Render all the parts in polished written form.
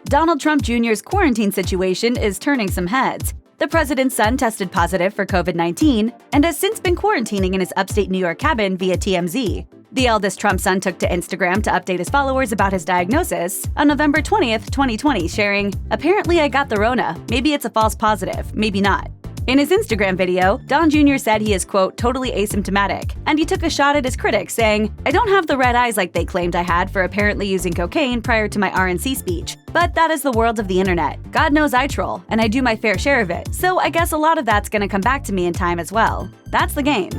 Donald Trump Jr.'s quarantine situation is turning some heads. The president's son tested positive for COVID-19 and has since been quarantining in his upstate New York cabin via TMZ. The eldest Trump son took to Instagram to update his followers about his diagnosis on November 20th, 2020, sharing, "Apparently I got the Rona. Maybe it's a false positive, maybe not." In his Instagram video, Don Jr. said he is, quote, "totally asymptomatic," and he took a shot at his critics, saying, "I don't have the red eyes like they claimed I had for apparently using cocaine prior to my RNC speech. But that is the world of the internet. God knows I troll, and I do my fair share of it, so I guess a lot of that's gonna come back to me in time as well. That's the game."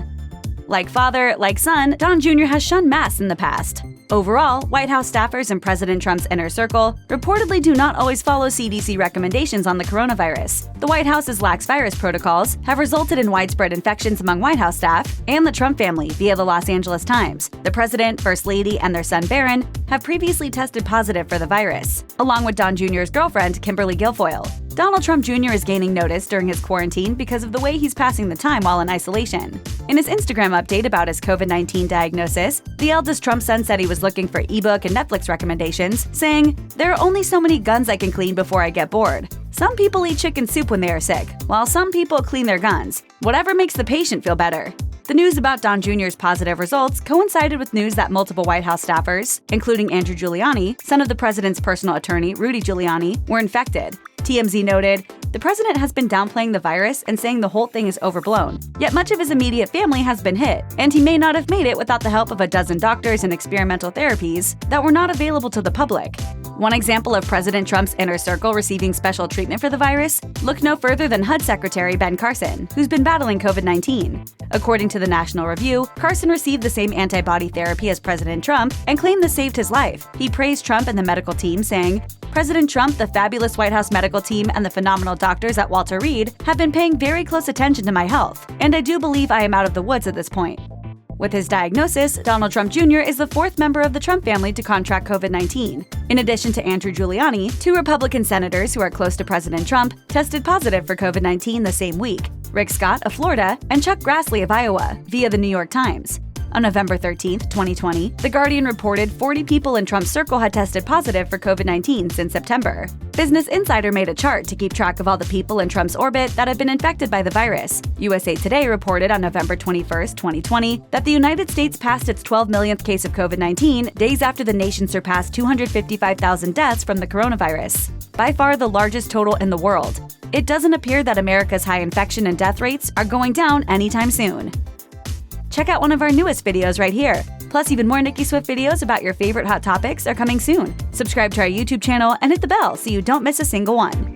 Like father, like son, Don Jr. has shunned masks in the past. Overall, White House staffers and President Trump's inner circle reportedly do not always follow CDC recommendations on the coronavirus. The White House's lax virus protocols have resulted in widespread infections among White House staff and the Trump family via the Los Angeles Times. The president, first lady, and their son Barron have previously tested positive for the virus, along with Don Jr.'s girlfriend, Kimberly Guilfoyle. Donald Trump Jr. is gaining notice during his quarantine because of the way he's passing the time while in isolation. In his Instagram update about his COVID-19 diagnosis, the eldest Trump son said he was looking for ebook and Netflix recommendations, saying, "There are only so many guns I can clean before I get bored. Some people eat chicken soup when they are sick, while some people clean their guns. Whatever makes the patient feel better." The news about Don Jr.'s positive results coincided with news that multiple White House staffers, including Andrew Giuliani, son of the president's personal attorney Rudy Giuliani, were infected. TMZ noted, "The president has been downplaying the virus and saying the whole thing is overblown. Yet much of his immediate family has been hit, and he may not have made it without the help of a dozen doctors and experimental therapies that were not available to the public." One example of President Trump's inner circle receiving special treatment for the virus? Look no further than HUD Secretary Ben Carson, who's been battling COVID-19. According to the National Review, Carson received the same antibody therapy as President Trump and claimed this saved his life. He praised Trump and the medical team, saying, "President Trump, the fabulous White House medical team, and the phenomenal doctors at Walter Reed have been paying very close attention to my health, and I do believe I am out of the woods at this point." With his diagnosis, Donald Trump Jr. is the fourth member of the Trump family to contract COVID-19. In addition to Andrew Giuliani, two Republican senators who are close to President Trump tested positive for COVID-19 the same week: Rick Scott of Florida and Chuck Grassley of Iowa, via the New York Times. On November 13th, 2020, The Guardian reported 40 people in Trump's circle had tested positive for COVID-19 since September. Business Insider made a chart to keep track of all the people in Trump's orbit that have been infected by the virus. USA Today reported on November 21st, 2020, that the United States passed its 12 millionth case of COVID-19 days after the nation surpassed 255,000 deaths from the coronavirus, by far the largest total in the world. It doesn't appear that America's high infection and death rates are going down anytime soon. Check out one of our newest videos right here. Plus, even more Nicki Swift videos about your favorite hot topics are coming soon. Subscribe to our YouTube channel and hit the bell so you don't miss a single one.